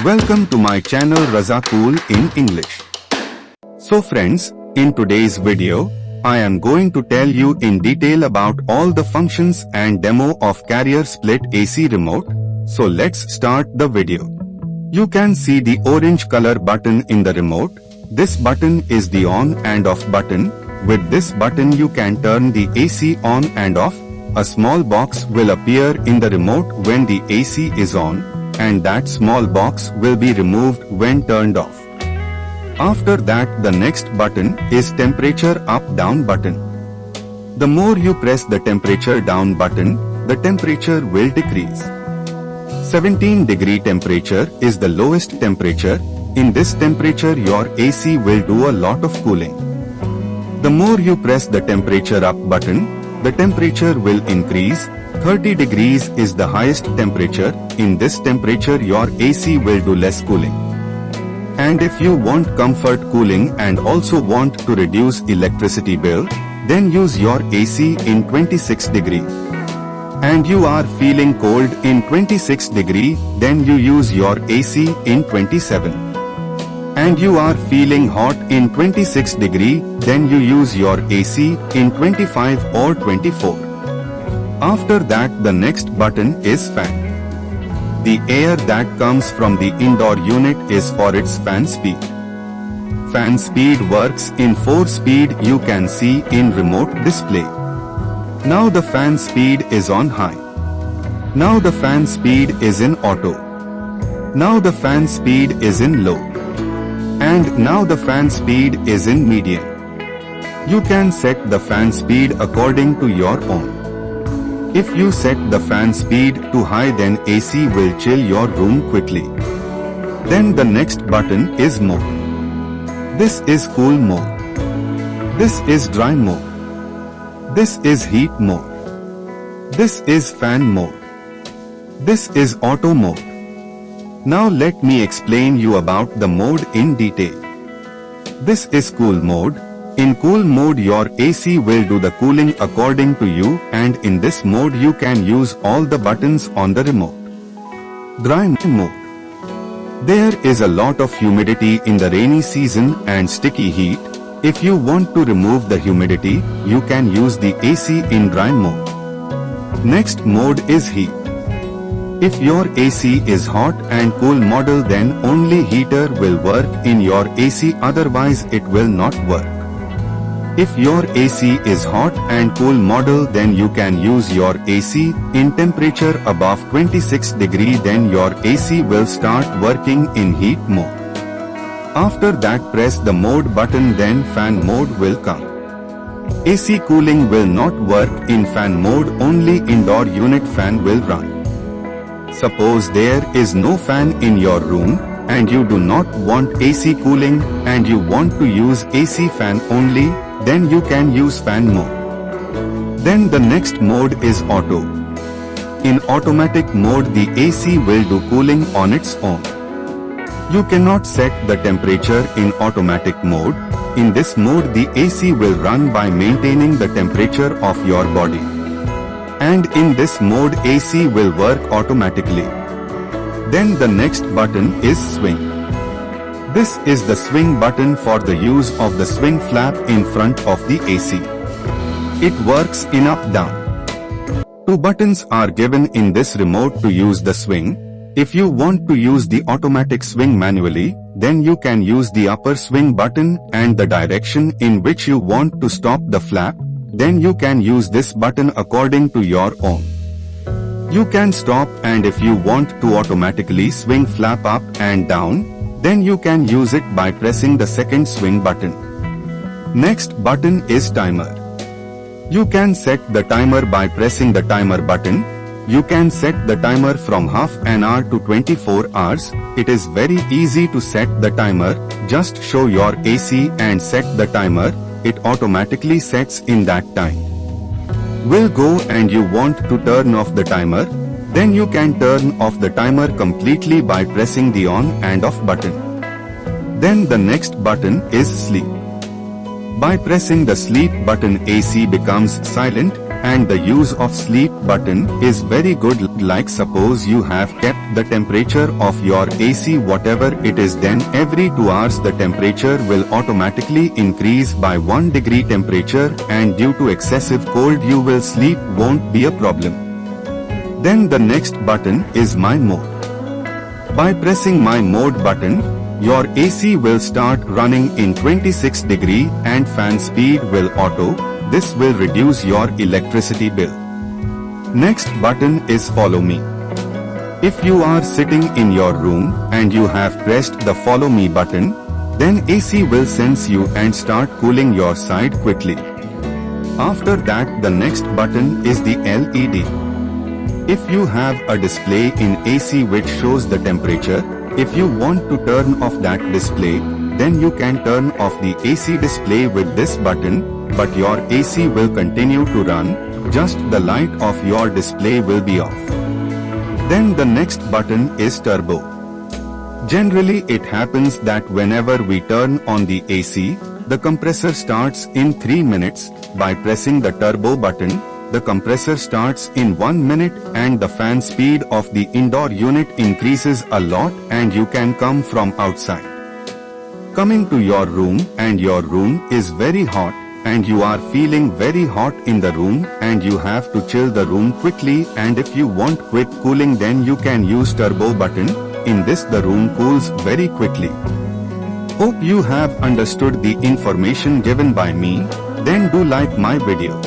Welcome to my channel Raza Cool in English. So friends, in today's video, I am going to tell you in detail about all the functions and demo of Carrier Split AC remote. So let's start the video. You can see the orange color button in the remote. This button is the on and off button. With this button you can turn the AC on and off. A small box will appear in the remote when the AC is on, and that small box will be removed when turned off. After that, the next button is temperature up-down button. The more you press the temperature down button, the temperature will decrease. 17-degree temperature is the lowest temperature. In this temperature your AC will do a lot of cooling. The more you press the temperature up button, the temperature will increase. 30 degrees is the highest temperature. In this temperature your AC will do less cooling. And if you want comfort cooling and also want to reduce electricity bill, then use your AC in 26 degree. And you are feeling cold in 26 degree, then you use your AC in 27. And you are feeling hot in 26 degree, then you use your AC in 25 or 24. After that, the next button is fan. The air that comes from the indoor unit is for its fan speed. Fan speed works in 4 speed you can see in remote display. Now the fan speed is on high. Now the fan speed is in auto. Now the fan speed is in low. And now the fan speed is in medium. You can set the fan speed according to your own. If you set the fan speed too high, then AC will chill your room quickly. Then the next button is mode. This is cool mode. This is dry mode. This is heat mode. This is fan mode. This is auto mode. Now let me explain you about the mode in detail. This is cool mode. In cool mode your AC will do the cooling according to you, and in this mode you can use all the buttons on the remote. Dry mode. There is a lot of humidity in the rainy season and sticky heat. If you want to remove the humidity, you can use the AC in dry mode. Next mode is heat. If your AC is hot and cool model, then only heater will work in your AC, otherwise it will not work. If your AC is hot and cool model, then you can use your AC in temperature above 26 degree, then your AC will start working in heat mode. After that, press the mode button, then fan mode will come. AC cooling will not work in fan mode, only indoor unit fan will run. Suppose there is no fan in your room and you do not want AC cooling and you want to use AC fan only, then you can use fan mode. Then the next mode is auto. In automatic mode the AC will do cooling on its own. You cannot set the temperature in automatic mode. In this mode the AC will run by maintaining the temperature of your body. And in this mode AC will work automatically. Then the next button is swing. This is the swing button for the use of the swing flap in front of the AC. It works in up-down. 2 buttons are given in this remote to use the swing. If you want to use the automatic swing manually, then you can use the upper swing button and the direction in which you want to stop the flap. Then you can use this button according to your own. You can stop, and if you want to automatically swing flap up and down, then you can use it by pressing the second swing button. Next button is timer. You can set the timer by pressing the timer button. You can set the timer from half an hour to 24 hours. It is very easy to set the timer. Just show your AC and set the timer. It automatically sets in that time. Will go and you want to turn off the timer, then you can turn off the timer completely by pressing the on and off button. Then the next button is sleep. By pressing the sleep button AC becomes silent, And the use of sleep button is very good, like suppose you have kept the temperature of your AC whatever it is, then every 2 hours the temperature will automatically increase by 1 degree temperature, and due to excessive cold you will sleep won't be a problem. Then the next button is My Mode. By pressing My Mode button, your AC will start running in 26 degree and fan speed will auto. This will reduce your electricity bill. Next button is Follow Me. If you are sitting in your room and you have pressed the Follow Me button, then AC will sense you and start cooling your side quickly. After that, the next button is the LED. If you have a display in AC which shows the temperature, if you want to turn off that display, then you can turn off the AC display with this button, but your AC will continue to run, just the light of your display will be off. Then the next button is Turbo. Generally it happens that whenever we turn on the AC, the compressor starts in 3 minutes. By pressing the turbo button, the compressor starts in 1 minute and the fan speed of the indoor unit increases a lot and you can come from outside. Coming to your room and your room is very hot and you are feeling very hot in the room and you have to chill the room quickly, and if you want quick cooling then you can use turbo button. In this the room cools very quickly. Hope you have understood the information given by me. Then do like my video.